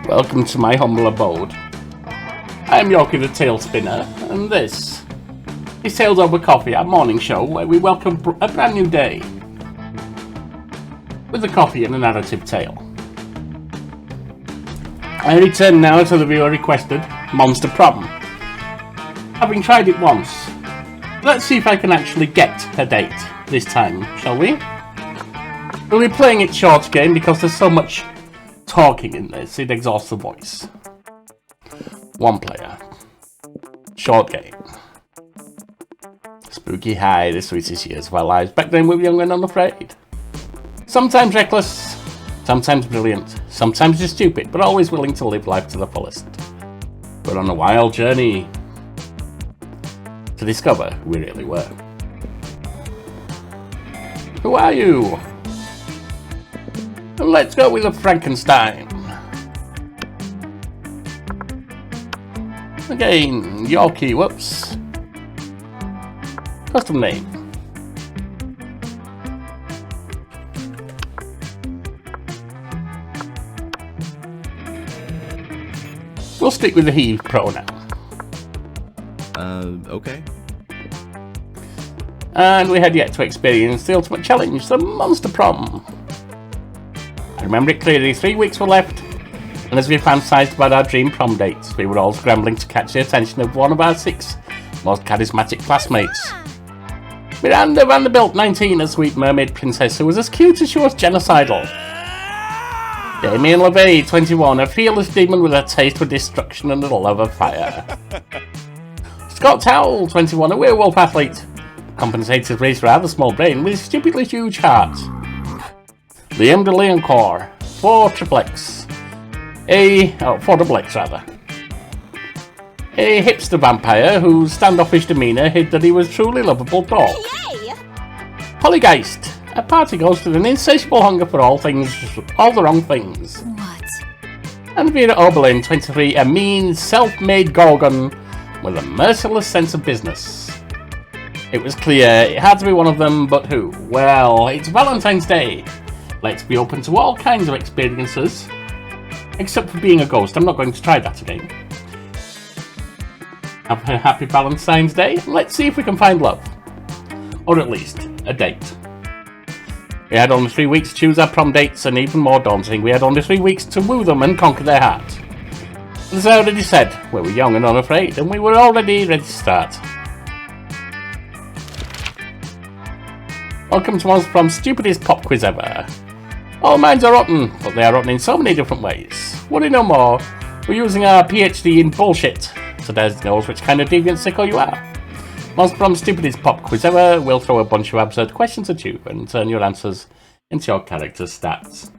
Welcome to my humble abode. I am Yorkie the Tail Spinner, and this is Tales Over Coffee, our morning show where we welcome a brand new day with a coffee and a narrative tale. I return now to the viewer requested Monster Prom. Having tried it once, let's see if I can actually get a date this time, shall we? We'll be playing it short game because there's so much talking in this, it exhausts the voice. One player. Short game. Spooky high, the sweetest years of our lives. Back then we were young and unafraid. Sometimes reckless, sometimes brilliant, sometimes just stupid, but always willing to live life to the fullest. We're on a wild journey to discover who we really were. Who are you? And let's go with a Frankenstein. Again, Yorkie, whoops. Custom name. We'll stick with the he pronoun. Okay. And we had yet to experience the ultimate challenge, the Monster Prom. I remember it clearly, 3 weeks were left, and as we fantasized about our dream prom dates, we were all scrambling to catch the attention of one of our 6 most charismatic classmates. Miranda Vanderbilt, 19, a sweet mermaid princess who was as cute as she was genocidal. Damien LeVay, 21, a fearless demon with a taste for destruction and a love of fire. Scott Towell, 21, a werewolf athlete, compensated for his rather small brain with a stupidly huge heart. Liam de Leoncourt, 4 double X rather. A hipster vampire whose standoffish demeanour hid that he was truly lovable dog. Yay! Polygeist, a party ghost with an insatiable hunger for all the wrong things. What? And Vera Oberlin, 23, a mean, self-made gorgon with a merciless sense of business. It was clear it had to be one of them, but who? Well, it's Valentine's Day. Let's be open to all kinds of experiences. Except for being a ghost, I'm not going to try that again. Have a happy Valentine's Day. Let's see if we can find love. Or at least, a date. We had only 3 weeks to choose our prom dates, and even more daunting, we had only 3 weeks to woo them and conquer their heart. As I already said, we were young and unafraid, and we were already ready to start. Welcome to Monster Prom's stupidest pop quiz ever. All minds are rotten, but they are rotten in so many different ways. Want to know more? We're using our PhD in bullshit to diagnose which kind of deviant sicko you are. Monster Prom's stupidest pop quiz ever will throw a bunch of absurd questions at you and turn your answers into your character's stats.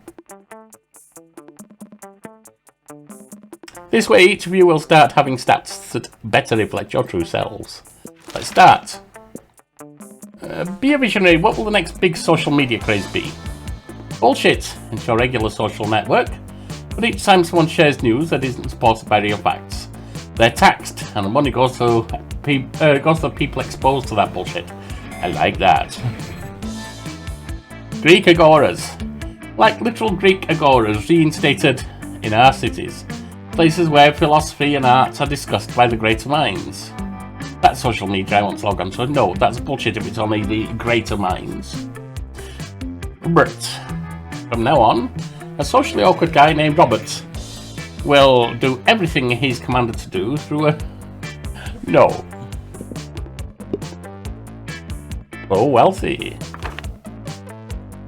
This way each of you will start having stats that better reflect your true selves. Let's start. Be a visionary, what will the next big social media craze be? Bullshit, it's your regular social network, but each time someone shares news that isn't supported by real facts, they're taxed, and the money goes to the people exposed to that bullshit. I like that. Greek agoras. Like literal Greek agoras reinstated in our cities, places where philosophy and arts are discussed by the greater minds. That's social media I want to log on to. No, that's bullshit if it's only the greater minds. Robert. From now on, a socially awkward guy named Robert will do everything he's commanded to do through a... No. So wealthy.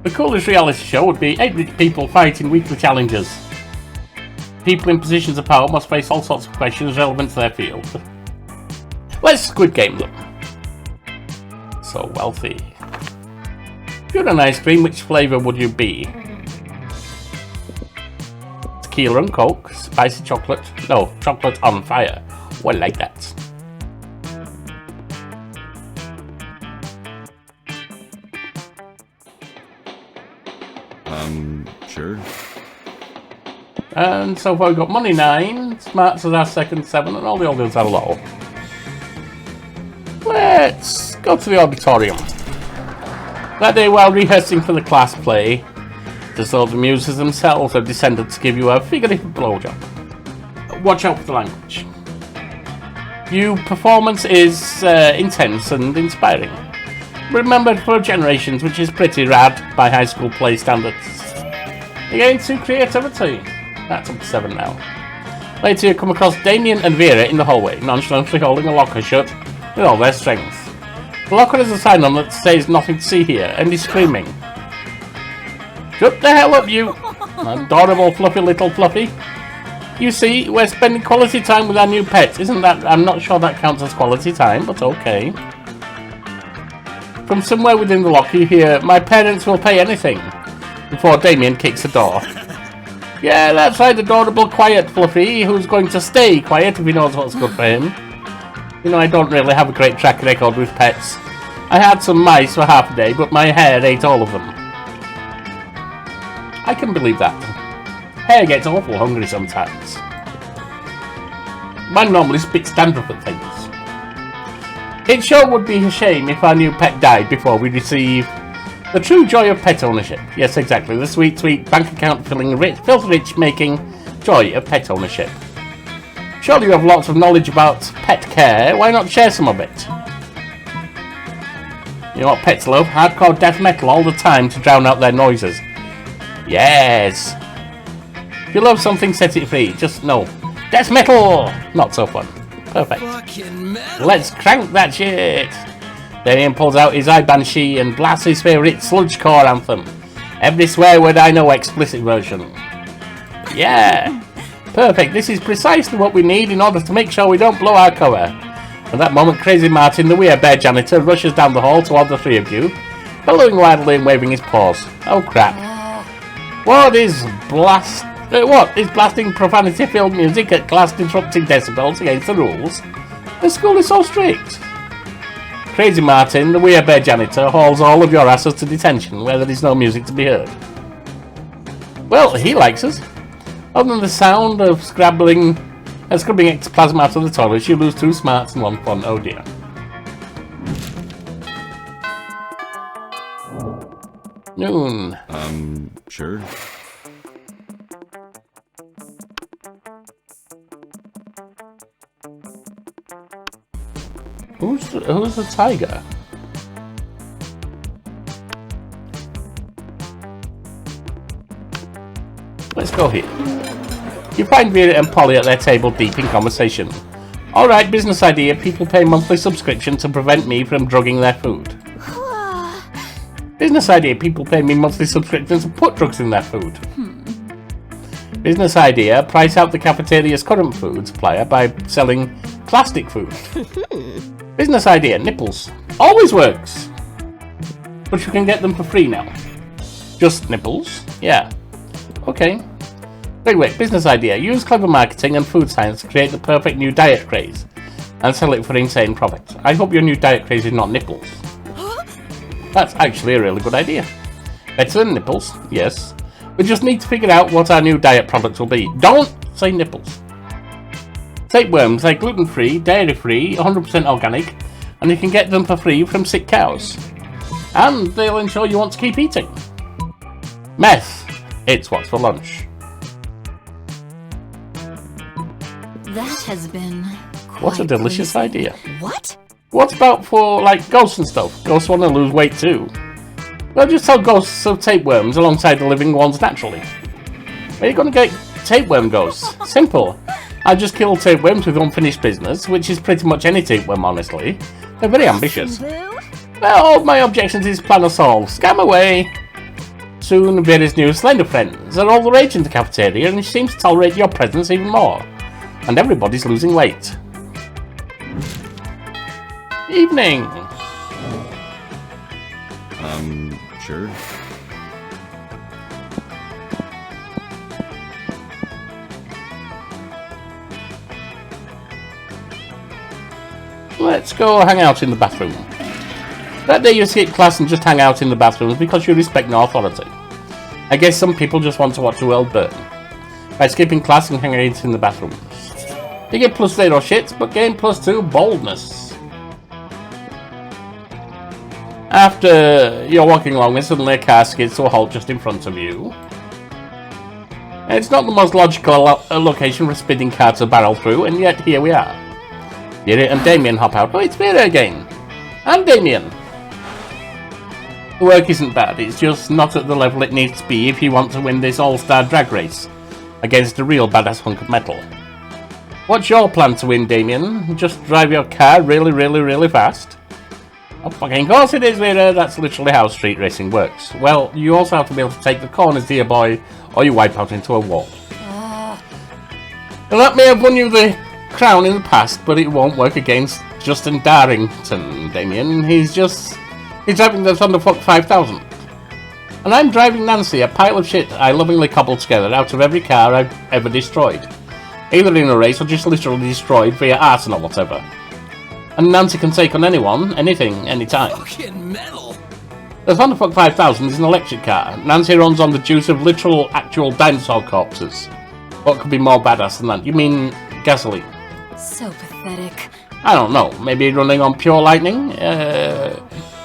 The coolest reality show would be 8 rich people fighting weekly challenges. People in positions of power must face all sorts of questions relevant to their field. Let's Squid Game them. So wealthy. If you're an ice cream, which flavour would you be? Tequila and Coke, spicy chocolate. No, chocolate on fire. Well, like that. Sure. And so far we've got money 9, smarts as our second 7, and all the others are low. Let's go to the auditorium. That day, while rehearsing for the class play, Just so the muses themselves have descended to give you a figurative blowjob. Watch out for the language. Your performance is intense and inspiring. Remembered for generations, which is pretty rad by high school play standards. Again, to creativity. That's up to 7 now. Later you come across Damien and Vera in the hallway, nonchalantly holding a locker shut with all their strength. The locker has a sign on it that says nothing to see here, and he's screaming. Shut the hell up, you! Adorable fluffy little fluffy. You see, we're spending quality time with our new pet. Isn't that... I'm not sure that counts as quality time, but okay. From somewhere within the locker you hear, my parents will pay anything, before Damien kicks the door. Yeah, that's right, adorable, quiet Fluffy, who's going to stay quiet if he knows what's good for him. You know, I don't really have a great track record with pets. I had some mice for half a day, but my hare ate all of them. I can believe that. Hare gets awful hungry sometimes. Mine normally spits dandruff at things. It sure would be a shame if our new pet died before we receive the true joy of pet ownership. Yes, exactly. The sweet, sweet bank account filling filth rich making joy of pet ownership. Surely you have lots of knowledge about pet care. Why not share some of it? You know what pets love? Hardcore death metal all the time to drown out their noises. Yes. If you love something, set it free. Just no. Death metal! Not so fun. Perfect. Let's crank that shit! Damien pulls out his Banshee and blasts his favourite sludgecore anthem. Every swear word I know, explicit version. Yeah! Perfect, this is precisely what we need in order to make sure we don't blow our cover. At that moment, Crazy Martin, the weird bear janitor, rushes down the hall toward the three of you, bellowing wildly and waving his paws. Oh crap. What is blasting profanity-filled music at class-disrupting decibels against the rules? The school is so strict. Crazy Martin, the weird bear janitor, hauls all of your asses to detention where there is no music to be heard. Well, he likes us. Other than the sound of scrubbing ectoplasm out of the toilet, you lose 2 smarts and 1 fun. Oh dear. Noon. Sure. Who's the tiger? Let's go here. You find Vera and Polly at their table deep in conversation. Alright, business idea. People pay monthly subscription to prevent me from drugging their food. Business idea. People pay me monthly subscription to put drugs in their food. Business idea. Price out the cafeteria's current food supplier by selling plastic food. Business idea. Nipples. Always works. But you can get them for free now. Just nipples? Yeah. Okay. Wait, business idea. Use clever marketing and food science to create the perfect new diet craze and sell it for insane profits. I hope your new diet craze is not nipples. That's actually a really good idea. Better than nipples, yes. We just need to figure out what our new diet products will be. Don't say nipples. Tapeworms are gluten-free, dairy-free, 100% organic, and you can get them for free from sick cows. And they'll ensure you want to keep eating. Meth. It's what's for lunch. That has been What a delicious idea. What? What about for, like, ghosts and stuff? Ghosts want to lose weight too. Well, just tell ghosts of tapeworms alongside the living ones naturally. Where are you going to get tapeworm ghosts? Simple. I'll just kill tapeworms with unfinished business, which is pretty much any tapeworm, honestly. They're very ambitious. Well, all my objections is plan or solve. Scam away. Soon, Vera's new slender friends are all the rage in the cafeteria, and she seems to tolerate your presence even more. And everybody's losing weight. Evening. Sure. Let's go hang out in the bathroom. That day you skip class and just hang out in the bathrooms because you respect no authority. I guess some people just want to watch the world burn. By skipping class and hanging out in the bathrooms. You get +0 shit, but gain +2 boldness. After you're walking along and suddenly a car skids to a halt just in front of you. It's not the most logical location for a speeding car to barrel through, and yet here we are. Vera and Damien hop out. Oh, it's Vera again. And Damien. The work isn't bad, it's just not at the level it needs to be if you want to win this all-star drag race against a real badass hunk of metal. What's your plan to win, Damien? Just drive your car really, really, really fast? Oh, fucking course it is, Vera. That's literally how street racing works. Well, you also have to be able to take the corners, dear boy, or you wipe out into a wall. And that may have won you the crown in the past, but it won't work against Justin Darrington, Damien. He's driving the Thunderfuck 5000. And I'm driving Nancy, a pile of shit I lovingly cobbled together out of every car I've ever destroyed. Either in a race or just literally destroyed via arson or whatever. And Nancy can take on anyone, anything, anytime. Fucking metal. The Thunderfuck 5000 is an electric car. Nancy runs on the juice of literal, actual dinosaur corpses. What could be more badass than that? You mean gasoline? So pathetic. I don't know. Maybe running on pure lightning?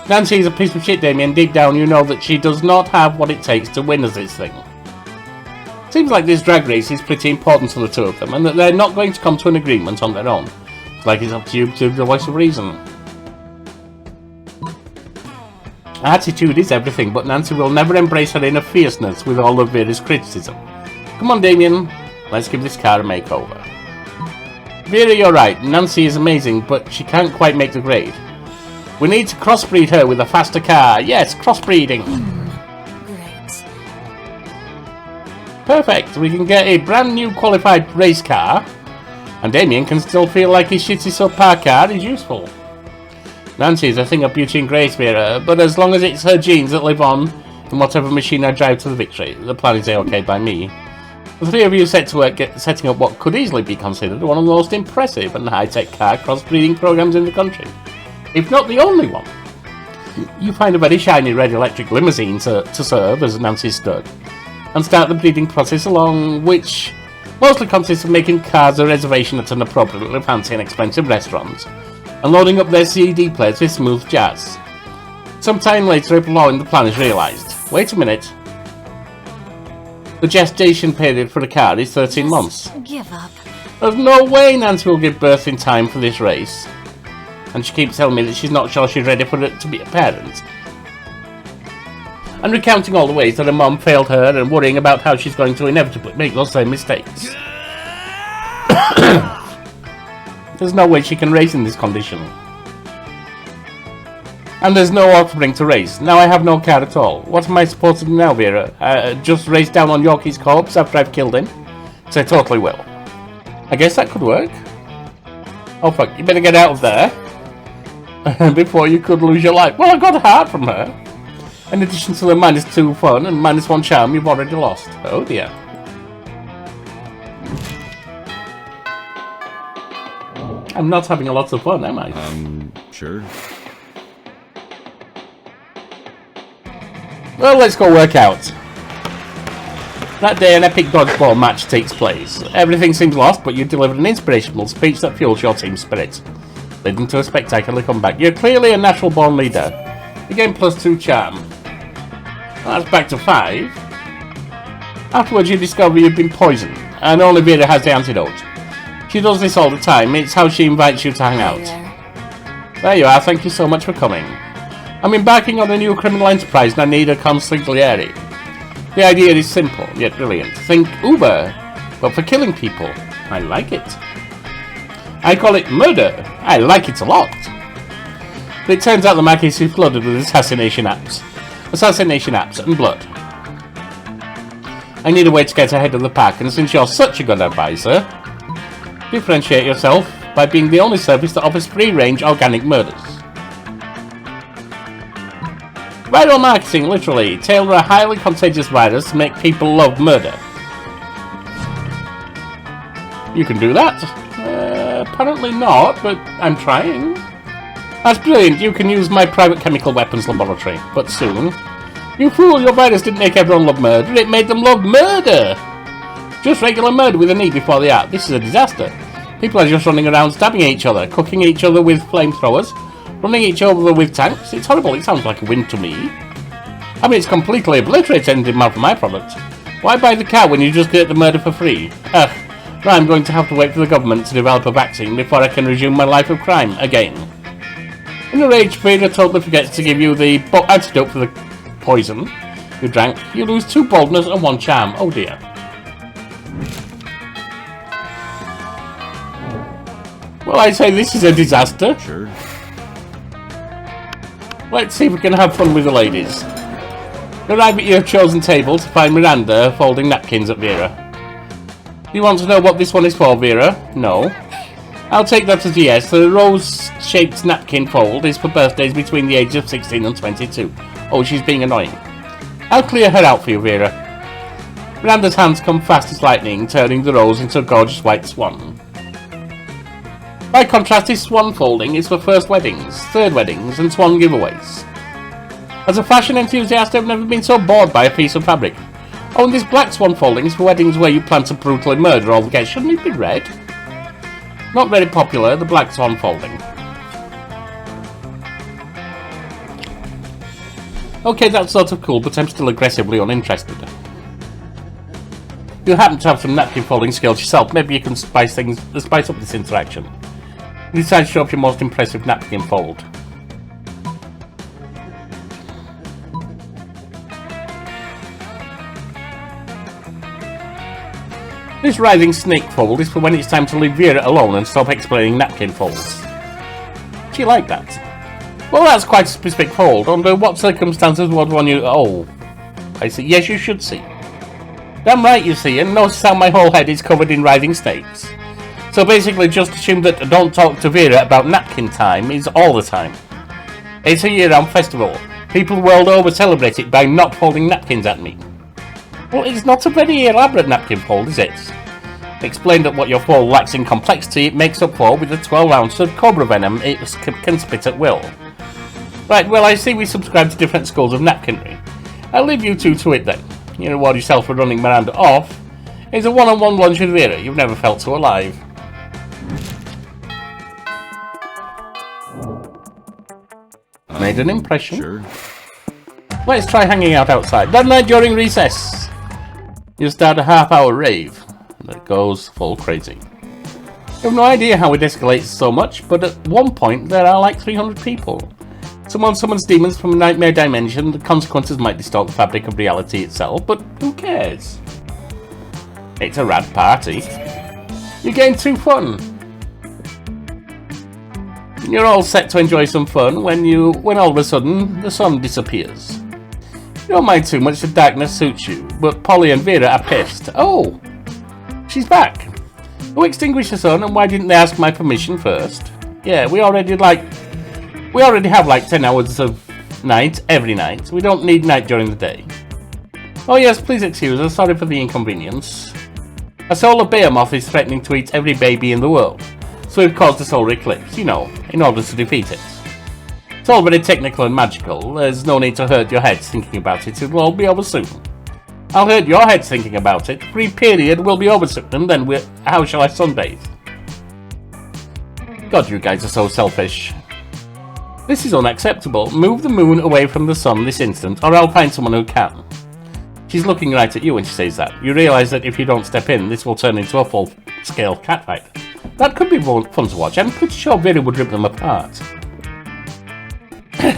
Nancy is a piece of shit, Damien. Deep down you know that she does not have what it takes to win as this thing. Seems like this drag race is pretty important to the two of them, and that they're not going to come to an agreement on their own. Like it's up to you to the voice of reason. Attitude is everything, but Nancy will never embrace her inner fierceness with all of Vera's criticism. Come on, Damien, let's give this car a makeover. Vera, you're right, Nancy is amazing, but she can't quite make the grade. We need to crossbreed her with a faster car. Yes, crossbreeding. Great. Perfect, we can get a brand new qualified race car. And Damien can still feel like his shitty subpar car is useful. Nancy is a thing of beauty and grace, Vera, but as long as it's her genes that live on in whatever machine I drive to the victory, the plan is okay by me. The three of you set to work setting up what could easily be considered one of the most impressive and high-tech car crossbreeding programs in the country, if not the only one. You find a very shiny red electric limousine to serve as Nancy's stud, and start the breeding process along which mostly consists of making cars a reservation at an appropriately fancy and expensive restaurant, and loading up their CD players with smooth jazz. Sometime later, a flaw in the plan is realised. Wait a minute. The gestation period for a car is 13 months. Give up. There's no way Nancy will give birth in time for this race. And she keeps telling me that she's not sure she's ready for it to be a parent. And recounting all the ways that her mum failed her and worrying about how she's going to inevitably make those same mistakes. There's no way she can race in this condition. And there's no offspring to race. Now I have no car at all. What am I supposed to do now, Vera? Just race down on Yorkie's corpse after I've killed him? So I totally will. I guess that could work. Oh fuck, you better get out of there. Before you could lose your life. Well, I got a heart from her. In addition to the -2 fun and -1 charm you've already lost. Oh dear. I'm not having a lot of fun, am I? Sure. Well, let's go work out. That day, an epic dodgeball match takes place. Everything seems lost, but you delivered an inspirational speech that fuels your team's spirit, leading to a spectacular comeback. You're clearly a natural-born leader. You gain +2 charm. That's back to 5. Afterwards, you discover you've been poisoned, and only Vera has the antidote. She does this all the time. It's how she invites you to hang out. There you are. Thank you so much for coming. I'm embarking on a new criminal enterprise and I need a consigliere. The idea is simple, yet brilliant. Think Uber, but for killing people. I like it. I call it murder. I like it a lot. But it turns out the market is flooded with assassination apps and blood. I need a way to get ahead of the pack, and since you're such a good advisor, differentiate yourself by being the only service that offers free-range organic murders. Viral marketing, literally. Tailor a highly contagious virus to make people love murder. You can do that? Apparently not, but I'm trying. That's brilliant. You can use my private chemical weapons laboratory, but soon. You fool, your virus didn't make everyone love murder, it made them love murder! Just regular murder with an E before the R. This is a disaster. People are just running around stabbing each other, cooking each other with flamethrowers, Running each other with tanks? It's horrible. It sounds like a win to me. I mean, it's completely obliterated the demand for my product. Why buy the car when you just get the murder for free? Ugh. Now I'm going to have to wait for the government to develop a vaccine before I can resume my life of crime again. In a rage, Vera totally forgets to give you the antidote for the poison you drank. You lose 2 boldness and 1 charm. Oh dear. Well, I say this is a disaster. Sure. Let's see if we can have fun with the ladies. Arrive at your chosen table to find Miranda folding napkins at Vera. Do you want to know what this one is for, Vera? No. I'll take that as a yes. The rose-shaped napkin fold is for birthdays between the ages of 16 and 22. Oh, she's being annoying. I'll clear her out for you, Vera. Miranda's hands come fast as lightning, turning the rose into a gorgeous white swan. By contrast, this swan folding is for first weddings, third weddings, and swan giveaways. As a fashion enthusiast, I've never been so bored by a piece of fabric. Oh, and this black swan folding is for weddings where you plan to brutally murder all the guests. Shouldn't it be red? Not very popular, the black swan folding. Okay, that's sort of cool, but I'm still aggressively uninterested. If you happen to have some napkin folding skills yourself, maybe you can spice up this interaction. Decide to show off your most impressive napkin fold. This writhing snake fold is for when it's time to leave Vera alone and stop explaining napkin folds. Do you like that? Well, that's quite a specific fold. Under what circumstances would one you... Oh. I see. Yes, you should see. Damn right you see, and notice how my whole head is covered in writhing snakes. So basically just assume that don't talk to Vera about napkin time is all the time. It's a year-round festival. People world over celebrate it by not folding napkins at me. Well, it's not a very elaborate napkin fold, is it? Explain that what your fold lacks in complexity, it makes up for with the 12 ounces of cobra venom it can spit at will. Right, well, I see we subscribe to different schools of napkinry. I'll leave you two to it then. You reward yourself for running Miranda off. It's a one-on-one lunch with Vera. You've never felt so alive. Made an impression. Sure. Let's try hanging out outside. That night during recess. You start a half-hour rave that goes full crazy. You have no idea how it escalates so much, but at one point there are like 300 people. Someone summons demons from a nightmare dimension. The consequences might distort the fabric of reality itself, but who cares? It's a rad party. You're getting too fun. You're all set to enjoy some fun when all of a sudden the sun disappears. You don't mind too much, the darkness suits you, but Polly and Vera are pissed. Oh, she's back. Who extinguished the sun, and why didn't they ask my permission first? Yeah, we already have like 10 hours of night every night. We don't need night during the day. Oh yes, please excuse us. Sorry for the inconvenience. A solar behemoth is threatening to eat every baby in the world, so we've caused a solar eclipse, in order to defeat it. It's all very technical and magical. There's no need to hurt your heads thinking about it. It'll all be over soon. I'll hurt your heads thinking about it. Free period will be over soon, and then how shall I sunbathe? God, you guys are so selfish. This is unacceptable. Move the moon away from the sun this instant, or I'll find someone who can. She's looking right at you when she says that. You realise that if you don't step in, this will turn into a full-scale catfight. That could be fun to watch. I'm pretty sure Vera would rip them apart.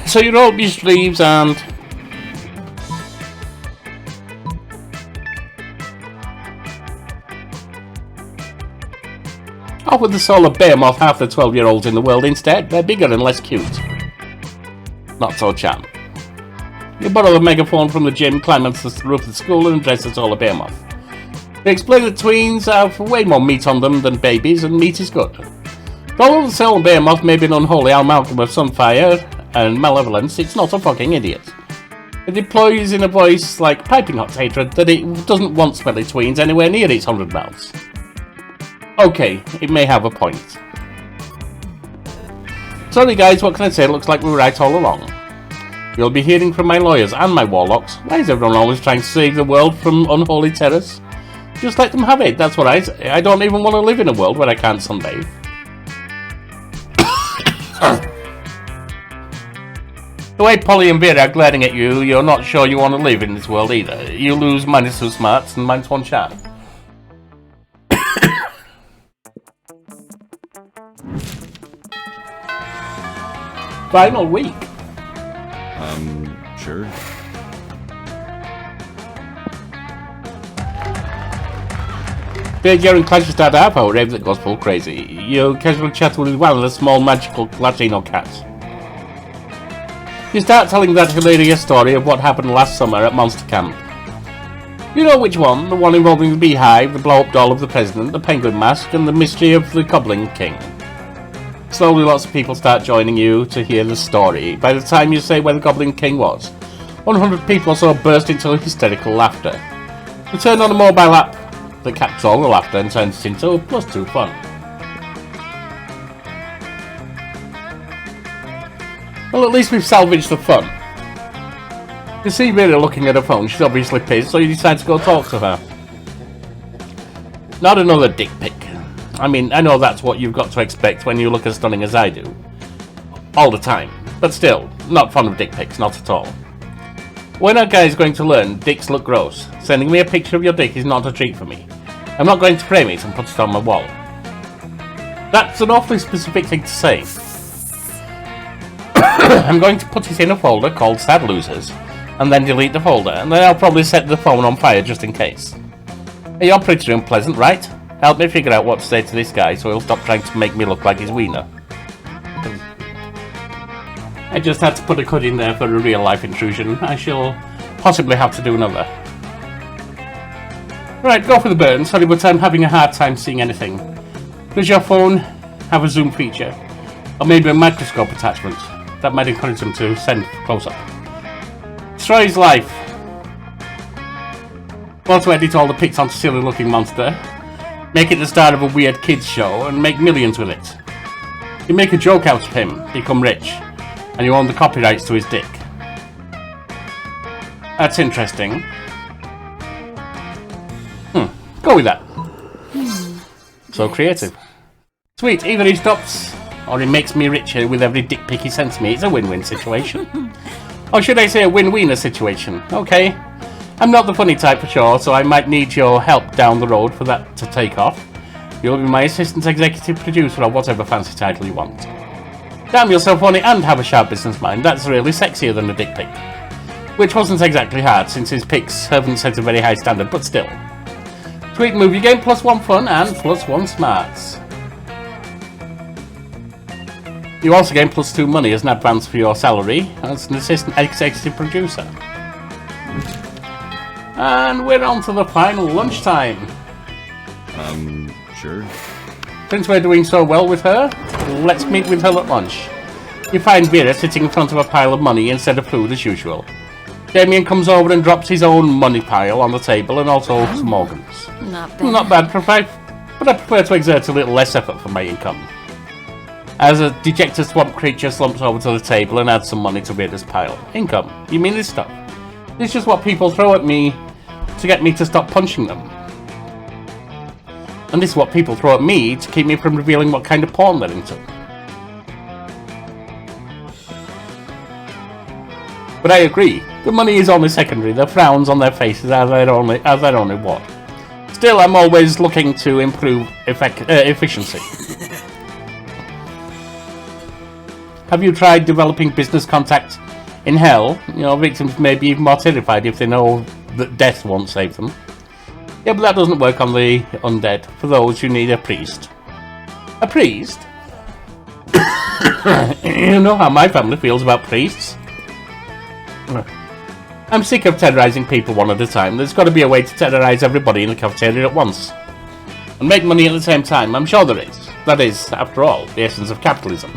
So you roll up your sleeves and... off with the solar behemoth half the 12-year-olds in the world instead. They're bigger and less cute. Not so charm. You borrow the megaphone from the gym, climb onto the roof of the school and address the solar behemoth. They explain that tweens have way more meat on them than babies, and meat is good. Although the solar behemoth may be an unholy amalgam of sunfire and malevolence, it's not a fucking idiot. It deploys in a voice like piping hot hatred that it doesn't want smelly tweens anywhere near its 100 mouths. Okay, it may have a point. Sorry guys, what can I say? It looks like we were right all along. You'll be hearing from my lawyers and my warlocks. Why is everyone always trying to save the world from unholy terrors? Just let them have it, that's what I say. I don't even want to live in a world where I can't sunbathe. The way Polly and Vera are glaring at you, you're not sure you want to live in this world either. You lose -2 smarts and -1 charm. Final week. Sure. During Clash start half hour, Raves that goes full crazy. You casually chat with one of the small magical Latino cats. You start telling that hilarious story of what happened last summer at Monster Camp. You know which one? The one involving the beehive, the blow-up doll of the president, the penguin mask, and the mystery of the Goblin King. Slowly lots of people start joining you to hear the story. By the time you say where the Goblin King was, 100 people or so burst into hysterical laughter. You turn on a mobile app that captures all the laughter and turns it into +2 fun. Well, at least we've salvaged the fun. You see Vera looking at her phone, she's obviously pissed, so you decide to go talk to her. Not another dick pic. I mean, I know that's what you've got to expect when you look as stunning as I do. All the time. But still, not fond of dick pics, not at all. When a guy is going to learn, dicks look gross. Sending me a picture of your dick is not a treat for me. I'm not going to frame it and put it on my wall. That's an awfully specific thing to say. I'm going to put it in a folder called Sad Losers, and then delete the folder, and then I'll probably set the phone on fire just in case. Hey, you're pretty unpleasant, right? Help me figure out what to say to this guy so he'll stop trying to make me look like his wiener. I just had to put a cut in there for a real life intrusion. I shall possibly have to do another. Right, go for the burn. Sorry, but I'm having a hard time seeing anything. Does your phone have a zoom feature? Or maybe a microscope attachment? That might encourage them to send close-up. Destroy his life. Want to edit all the pics onto silly looking monster? Make it the star of a weird kids show and make millions with it. You make a joke out of him, become rich, and you own the copyrights to his dick. That's interesting. Go with that. So creative. Sweet, either he stops or he makes me richer with every dick pic he sends me. It's a win-win situation. Or should I say a win-winner situation? Okay. I'm not the funny type for sure, so I might need your help down the road for that to take off. You'll be my assistant executive producer or whatever fancy title you want. Damn, you're so funny and have a sharp business mind. That's really sexier than a dick pic. Which wasn't exactly hard, since his pics haven't set a very high standard, but still. Sweet move, you gain +1 fun and +1 smarts. You also gain +2 money as an advance for your salary as an assistant executive producer. And we're on to the final lunchtime. Sure. Since we're doing so well with her, let's meet with her at lunch. You find Vera sitting in front of a pile of money instead of food as usual. Damien comes over and drops his own money pile on the table and also some organs. Not bad, but I prefer to exert a little less effort for my income. As a dejected swamp creature slumps over to the table and adds some money to Vera's pile. Income? You mean this stuff? It's just what people throw at me to get me to stop punching them. And this is what people throw at me to keep me from revealing what kind of porn they're into. But I agree, the money is only secondary, the frowns on their faces are their only what. Still, I'm always looking to improve efficiency. Have you tried developing business contacts in hell? You know, victims may be even more terrified if they know that death won't save them. Yeah, but that doesn't work on the undead. For those, you need a priest. A priest? You know how my family feels about priests. I'm sick of terrorizing people one at a time. There's got to be a way to terrorize everybody in the cafeteria at once. And make money at the same time. I'm sure there is. That is, after all, the essence of capitalism.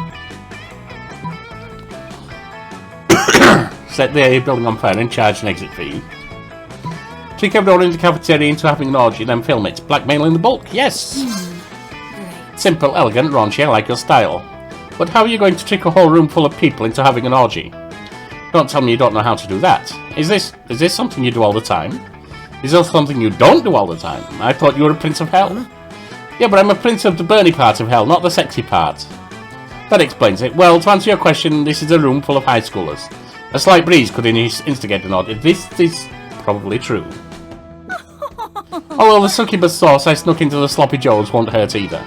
Set the building on fire and charge an exit fee. Trick everyone in the cafeteria into having an orgy, then film it. Blackmailing the bulk? Yes! Simple, elegant, raunchy, I like your style. But how are you going to trick a whole room full of people into having an orgy? Don't tell me you don't know how to do that. Is this something you do all the time? Is this something you don't do all the time? I thought you were a prince of hell. Yeah, but I'm a prince of the burny part of hell, not the sexy part. That explains it. Well, to answer your question, this is a room full of high schoolers. A slight breeze could instigate a nod. This is probably true. Although the succubus sauce I snuck into the sloppy joes won't hurt either.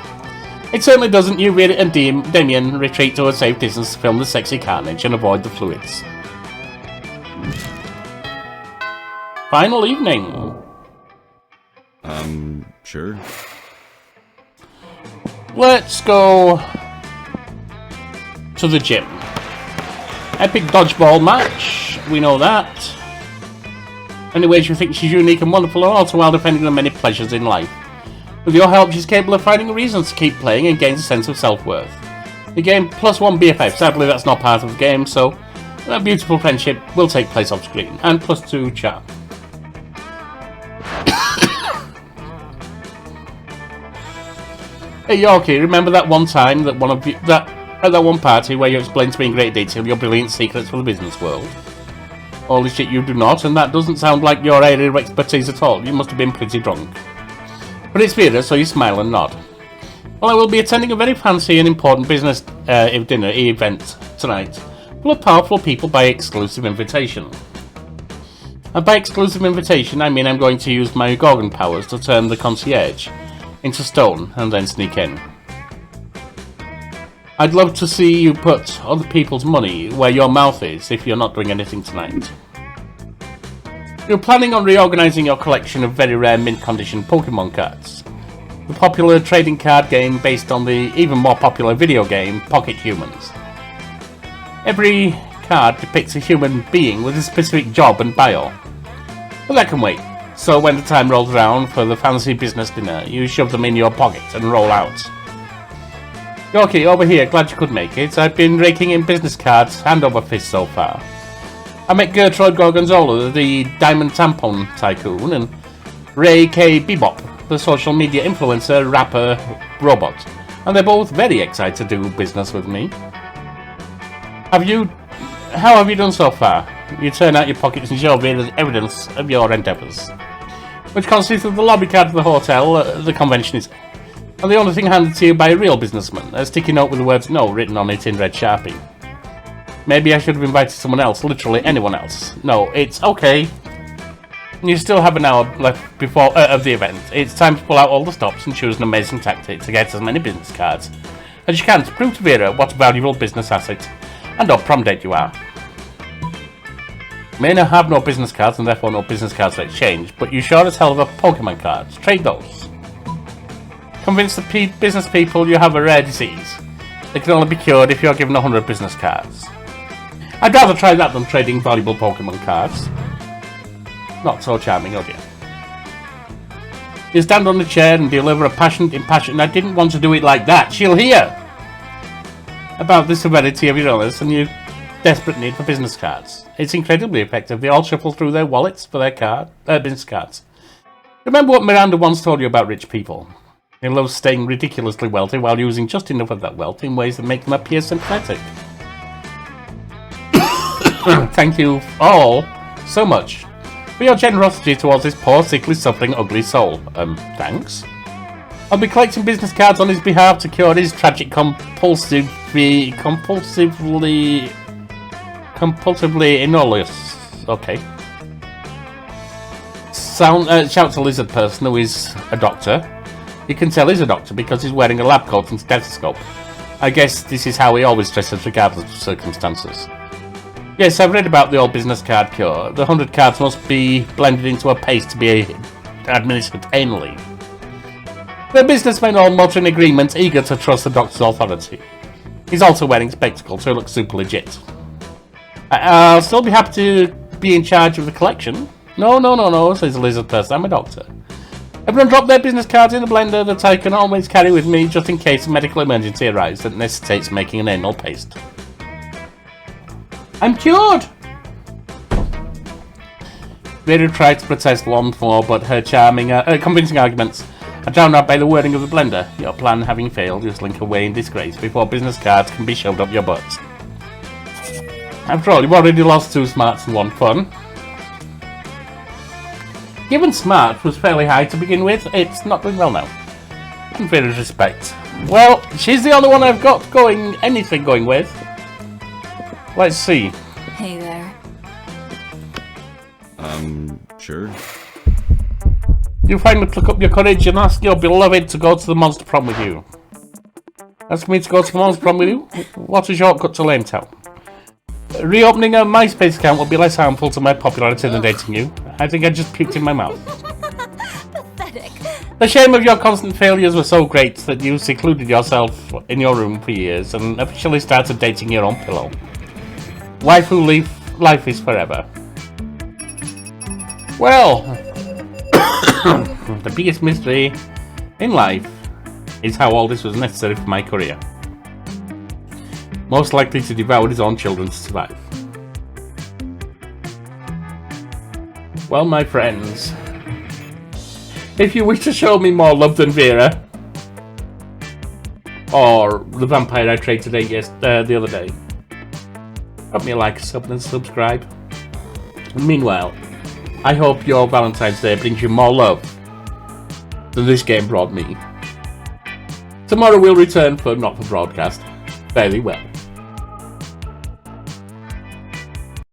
It certainly doesn't. You, Vera, and Damien retreat to a safe distance to film the sexy carnage and avoid the fluids. Final evening. Sure. Let's go to the gym. Epic dodgeball match. We know that. Any ways you think she's unique and wonderful, and also while defending the many pleasures in life. With your help, she's capable of finding reasons to keep playing and gains a sense of self-worth. The game +1 BFF. Sadly, that's not part of the game, so that beautiful friendship will take place off screen. And +2 charm. Hey Yorkie, remember that one time that at that one party where you explained to me in great detail your brilliant secrets for the business world? Holy shit, you do not, and that doesn't sound like your area of expertise at all. You must have been pretty drunk. But it's Vera, so you smile and nod. Well, I will be attending a very fancy and important business dinner event tonight, full of powerful people by exclusive invitation. And by exclusive invitation, I mean I'm going to use my Gorgon powers to turn the concierge into stone and then sneak in. I'd love to see you put other people's money where your mouth is if you're not doing anything tonight. You're planning on reorganizing your collection of very rare mint-condition Pokemon cards. The popular trading card game based on the even more popular video game Pocket Humans. Every card depicts a human being with a specific job and bio. But that can wait. So when the time rolls around for the fancy business dinner, you shove them in your pocket and roll out. Yorkie, over here, glad you could make it. I've been raking in business cards hand over fist so far. I met Gertrude Gorgonzola, the diamond tampon tycoon, and Ray K. Bebop, the social media influencer, rapper, robot. And they're both very excited to do business with me. How have you done so far? You turn out your pockets and show me the evidence of your endeavours. Which consists of the lobby card of the hotel the convention is, and the only thing handed to you by a real businessman, a sticky note with the words "No" written on it in red Sharpie. Maybe I should have invited someone else, literally anyone else. No, it's okay. You still have an hour left before of the event. It's time to pull out all the stops and choose an amazing tactic to get as many business cards as you can to prove to Vera what a valuable business asset and or prom date you are. May now have no business cards and therefore no business cards to exchange, but you sure as hell have Pokemon cards. Trade those. Convince the business people you have a rare disease. It can only be cured if you're given 100 business cards. I'd rather try that than trading valuable Pokemon cards. Not so charming, oh dear. You stand on the chair and deliver a passionate impassioned, I didn't want to do it like that, she'll hear! About the severity of your illness and your desperate need for business cards. It's incredibly effective. They all shuffle through their wallets for their business cards. Remember what Miranda once told you about rich people. They love staying ridiculously wealthy while using just enough of that wealth in ways that make them appear sympathetic. Thank you all so much for your generosity towards this poor, sickly, suffering, ugly soul. Thanks. I'll be collecting business cards on his behalf to cure his tragic compulsively inolus. Okay. Shouts a lizard person who is a doctor. You can tell he's a doctor because he's wearing a lab coat and stethoscope. I guess this is how he always dresses regardless of circumstances. Yes, I've read about the old business card cure. The 100 cards must be blended into a paste to be administered anally. The businessmen all mutter in agreement, eager to trust the doctor's authority. He's also wearing spectacles, so he looks super legit. I'll still be happy to be in charge of the collection. No, says the lizard person. I'm a doctor. Everyone drop their business cards in the blender that I can always carry with me just in case a medical emergency arises that necessitates making an anal paste. I'm cured! Vera tried to protest once more, but her charming, convincing arguments are drowned out by the wording of the blender. Your plan having failed, you slink away in disgrace before business cards can be shoved up your butt. After all, you've already lost 2 smarts and 1 fun. Given smart was fairly high to begin with, it's not doing well now. In Vera's respect. Well, she's the only one I've got anything going with. Let's see. Hey there. sure. You finally pluck up your courage and ask your beloved to go to the Monster Prom with you. Ask me to go to the Monster Prom with you? What a shortcut to Lame Town. Reopening a MySpace account will be less harmful to my popularity than dating you. I think I just puked in my mouth. Pathetic. The shame of your constant failures was so great that you secluded yourself in your room for years and officially started dating your own pillow. Waifu life is forever. Well, the biggest mystery in life is how all this was necessary for my career. Most likely to devour his own children to survive. Well, my friends, if you wish to show me more love than Vera, or the vampire I traded today, the other day, drop me a like, sub, and subscribe. Meanwhile, I hope your Valentine's Day brings you more love than this game brought me. Tomorrow we'll return for not for broadcast. Very well.